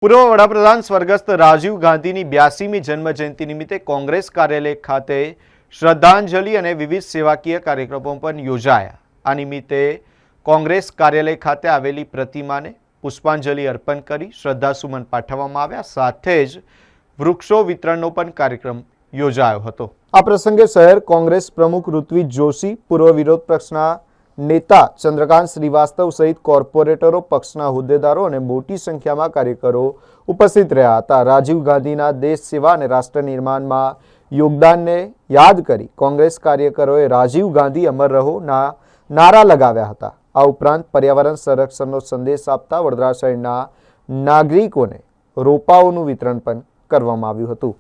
પૂર્વ વડાપ્રધાન સ્વર્ગસ્થ રાજીવ ગાંધીની 82મી જન્મજયંતિ નિમિત્તે કોંગ્રેસ કાર્યાલય ખાતે શ્રદ્ધાંજલિ અને વિવિધ સેવાકીય કાર્યક્રમો પણ યોજાયા। આ નિમિત્તે કોંગ્રેસ કાર્યાલય ખાતે આવેલી પ્રતિમાને પુષ્પાંજલિ અર્પણ કરી શ્રદ્ધાસુમન પાઠવવામાં આવ્યા। સાથે જ વૃક્ષો વિતરણનો પણ કાર્યક્રમ યોજાયો હતો। આ પ્રસંગે શહેર કોંગ્રેસ પ્રમુખ ઋત્વિજ જોશી, પૂર્વ વિરોધ પક્ષના नेता चंद्रकांत श्रीवास्तव सहित कॉर्पोरेटरो, पक्षना होद्देदारो और मोटी संख्या में कार्यकरो उपस्थित रहा था। राजीव गांधी देश सेवा और राष्ट्र निर्माण में योगदान ने याद करी कांग्रेस कार्यकरोए राजीव गांधी अमर रहो ना नारा लगाव्या हता। आ उपरांत पर्यावरण संरक्षणनो संदेश आपता वडोदरा शहेरना नागरिकोने रोपाओनुं वितरण पण करवामां आव्युं हतुं।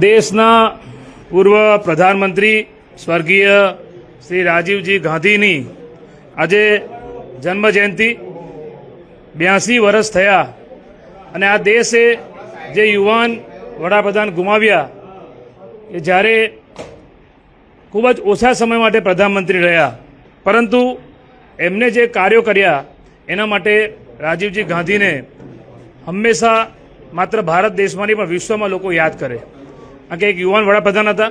देशना पूर्व प्रधानमंत्री स्वर्गीय श्री राजीवजी गांधीनी આજે જન્મજયંતિ 82 વર્ષ થયા અને આ દેશે જે યુવાન વડાપ્રધાન ગુમાવ્યા કે જ્યારે ખૂબ જ ઓછા સમય માટે પ્રધાનમંત્રી રહ્યા, પરંતુ એમને જે કાર્યો કર્યા એના માટે રાજીવજી ગાંધીને હંમેશા માત્ર ભારત દેશમાં નહીં પણ વિશ્વમાં લોકો યાદ કરે। કારણ કે એક યુવાન વડાપ્રધાન હતા।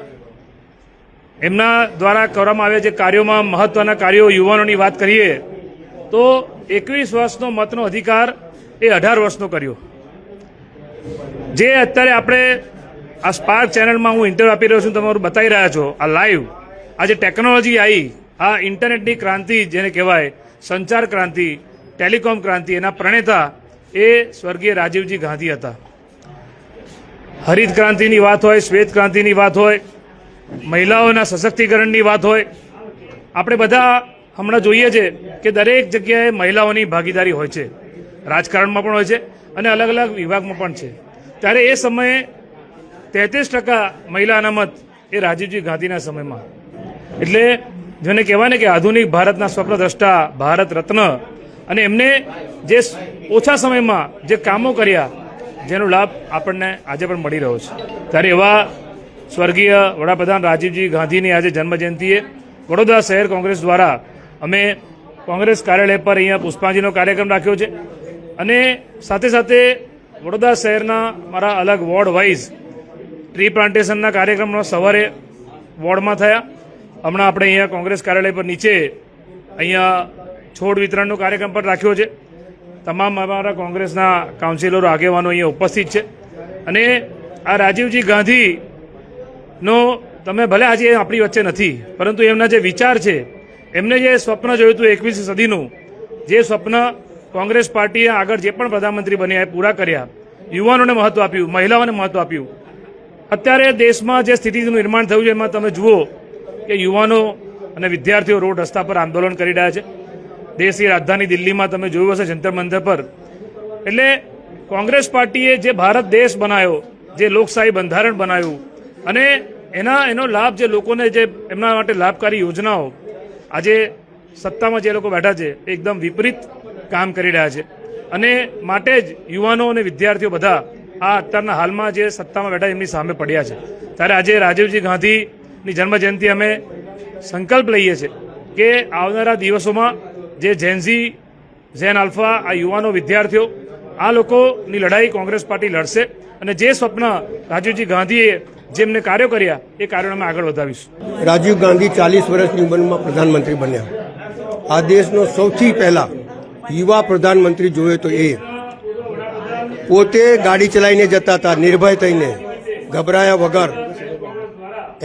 એમના દ્વારા કરવામાં આવ્યા જે કાર્યોમાં મહત્વના કાર્યો યુવાનોની વાત કરીએ તો 21 વર્ષનો મતનો અધિકાર એ 18 વર્ષનો કર્યો। જે અત્યારે આપણે આ સ્પાર્ક ચેનલમાં હું ઇન્ટરવ્યુ આપી રહ્યો છું, તમારું બતાવી રહ્યા છો આ લાઈવ, આ જે ટેકનોલોજી આવી, આ ઇન્ટરનેટની ક્રાંતિ જેને કહેવાય, સંચાર ક્રાંતિ, ટેલિકોમ ક્રાંતિ, એના પ્રણેતા એ સ્વર્ગીય રાજીવજી ગાંધી હતા। હરિત ક્રાંતિની વાત હોય, શ્વેત ક્રાંતિની વાત હોય, મહિલાઓના સશક્તિકરણની વાત હોય, આપણે બધા હમણાં જોઈએ છે કે દરેક જગ્યાએ મહિલાઓની ભાગીદારી હોય છે, રાજકારણમાં પણ હોય છે અને અલગ અલગ વિભાગમાં પણ છે। ત્યારે એ સમયે 33% મહિલા અનામત એ રાજીવજી ગાંધીના સમયમાં, એટલે જેને કહેવાય ને કે આધુનિક ભારતના સ્વપ્નદ્રષ્ટા, ભારત રત્ન, અને એમને જે ઓછા સમયમાં જે કામો કર્યા જેનો લાભ આપણને આજે પણ મળી રહ્યો છે। ત્યારે એવા स्वर्गीय वडाप्रधान राजीवजी गांधी ने आज जन्मजयंतीए वडोदरा शहर कांग्रेस द्वारा अमे कांग्रेस कार्यालय पर अहींया पुष्पांजलिनो कार्यक्रम राख्यो छे अने साथे साथे वडोदरा शहरना मारा अलग वोर्ड वाइज ट्री प्लांटेशनना कार्यक्रमनो सवारे वोर्डमां थया। हमणां आपणे अहींया कांग्रेस कार्यालय पर नीचे अहींया छोड वितरणनो कार्यक्रम पण राख्यो छे। तमाम अमारा कांग्रेसना काउंसिलरो, आगेवानो अहींया उपस्थित छे अने आ राजीवजी गांधी नो तमे भले आज अपनी वच्चे नहीं, परंतु एमना जे विचार है, एमने जे स्वप्न जोयुं हतुं 21મી સદીનું, जे स्वप्न कांग्रेस पार्टीए आगळ जे पण प्रधानमंत्री बन्या पूरा कर्या, युवानोने महत्व आप्युं, महिलाओने महत्व आप्युं। अत्यारे देशमां जे स्थितिनुं निर्माण थयुं छे एमां तमे जुओ के युवानो अने विद्यार्थीओ रोड रस्ता पर आंदोलन करी रह्या छे। देशनी राजधानी दिल्हीमां तमे जोयुं हशे जंतर मंतर पर। एटले कांग्रेस पार्टीए जे भारत देश बनाव्यो, जे लोकशाही बंधारण बनाव्युं અને એનો લાભ જે લોકોને જે એમના માટે લાભકારી યોજનાઓ આજે સત્તામાં જે લોકો બેઠા છે એકદમ વિપરીત કામ કરી રહ્યા છે અને માટે જ યુવાનો અને વિદ્યાર્થીઓ બધા આ અત્યારના હાલમાં જે સત્તામાં બેઠા એમની સામે પડ્યા છે। ત્યારે આજે રાજીવજી ગાંધીની જન્મજયંતિ અમે સંકલ્પ લઈએ છીએ કે આવનારા દિવસોમાં જે જેનઝી, ઝેન આલ્ફા, આ યુવાનો વિદ્યાર્થીઓ, આ લોકોની લડાઈ કોંગ્રેસ પાર્ટી લડશે અને જે સ્વપ્ન રાજીવજી ગાંધીએ જેમને કાર્યો કર્યા એ કાર્યોને અમે આગળ વધાવીશું। રાજીવ ગાંધી 40 વર્ષની ઉંમરમાં પ્રધાનમંત્રી બન્યા। આ દેશનો સૌથી પહેલા યુવા પ્રધાનમંત્રી જોયો તો એ પોતે ગાડી ચલાવીને જતા હતા, નિર્ભય થઈને, ગભરાયા વગર।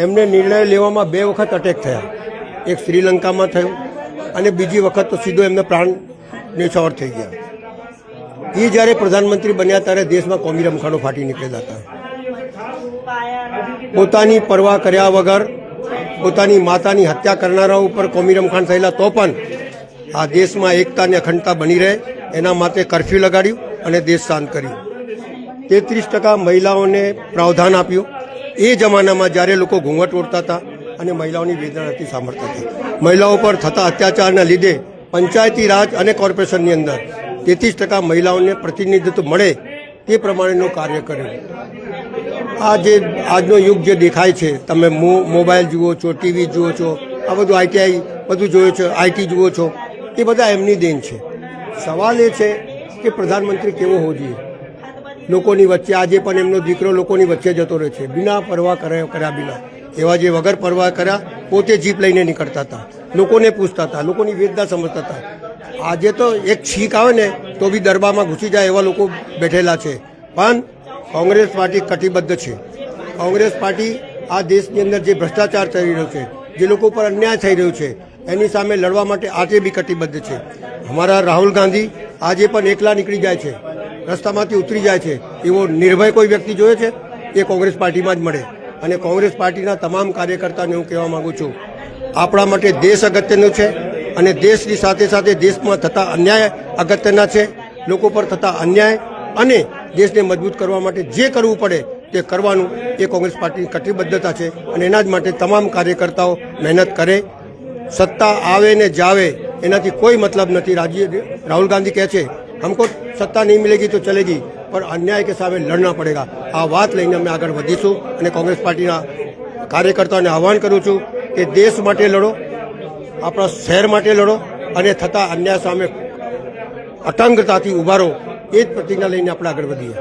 એમને નિર્ણય લેવામાં 2 વખત અટેક થયા, એક શ્રીલંકામાં થયું અને બીજી વખત તો સીધો એમને પ્રાણ ન્યોછાવર થઈ ગયા। એ જ્યારે પ્રધાનમંત્રી બન્યા ત્યારે દેશમાં કોમી રમખાણો ફાટી નીકળેલા હતા। પોતાની પરવા કર્યા વગર પોતાની માતાની હત્યા કરનારાઓ ઉપર કોમી રમખાણ થયેલા તો પણ આ દેશમાં એકતા અને અખંડતા બની રહે એના માટે કર્ફ્યુ લગાડ્યું અને દેશ શાંત કર્યું। 33% મહિલાઓને પ્રાવધાન આપ્યું। એ જમાનામાં જ્યારે લોકો ઘૂંઘટ ઓઢતા હતા અને મહિલાઓની વેદના નથી સાંભળતા હતા, મહિલાઓ પર થતા અત્યાચારના લીધે પંચાયતી રાજ અને કોર્પોરેશનની અંદર 33% મહિલાઓને પ્રતિનિધિત્વ મળે તે પ્રમાણેનું કાર્ય કર્યું। આજનો યુગ જે દેખાય છે, તમે મોબાઈલ જુઓ છો, ટીવી જુઓ છો, આ બધું આઈટીઆઈ બધું જોયો છો, આઈટી જુઓ છો, એ બધા એમની દેન છે। સવાલ એ છે કે પ્રધાનમંત્રી કેવો હોવો જોઈએ। લોકોની વચ્ચે આજે પણ એમનો દીકરો લોકોની વચ્ચે જતો રહે છે બિના પરવા કર્યા બિના. એવા જે વગર પરવા કર્યા પોતે જીપ લઈને નીકળતા હતા, લોકોને પૂછતા હતા, લોકોની વેદના સમજતા હતા. આજે તો એક છીક આવે ને તો બી દરબારમાં ઘૂસી જાય એવા લોકો બેઠેલા છે. પણ કોંગ્રેસ પાર્ટી કટિબદ્ધ છે. કોંગ્રેસ પાર્ટી આ દેશની અંદર જે ભ્રષ્ટાચાર થઈ રહ્યો છે, જે લોકો પર અન્યાય થઈ રહ્યો છે, એની સામે લડવા માટે આજે બી કટિબદ્ધ છે. અમારા રાહુલ ગાંધી આજે પણ એકલા નીકળી જાય છે, રસ્તામાંથી ઉતરી જાય છે. એવો નિર્ભય કોઈ વ્યક્તિ જોયો છે? એ કોંગ્રેસ પાર્ટીમાં જ મળે. અને કોંગ્રેસ પાર્ટીના તમામ કાર્યકર્તાને હું કહેવા માગું છું, આપણા માટે દેશ અગત્યનું છે અને દેશની સાથે સાથે દેશમાં થતા અન્યાય અગત્યના છે. લોકો પર થતા અન્યાય અને દેશને મજબૂત કરવા માટે જે કરવું પડે તે કરવાનું એ કોંગ્રેસ પાર્ટીની કટિબદ્ધતા છે. અને એના જ માટે તમામ કાર્યકર્તાઓ મહેનત કરે. સત્તા આવે ને જાવે એનાથી કોઈ મતલબ નથી. રાહુલ ગાંધી કહે છે हमको सत्ता नहीं मिलेगी तो चलेगी पर अन्याय के सामने लड़ना पड़ेगा. આ વાત લઈને અમે આગળ વધીશું અને કોંગ્રેસ પાર્ટીના કાર્યકર્તાઓને આહવાન કરું છું કે દેશ માટે લડો, આપણા શહેર માટે લડો અને થતા અન્યાય સામે અટંગતાથી ઉભા રહો. એ જ પ્રતિજ્ઞા લઈને આપણે આગળ વધીએ.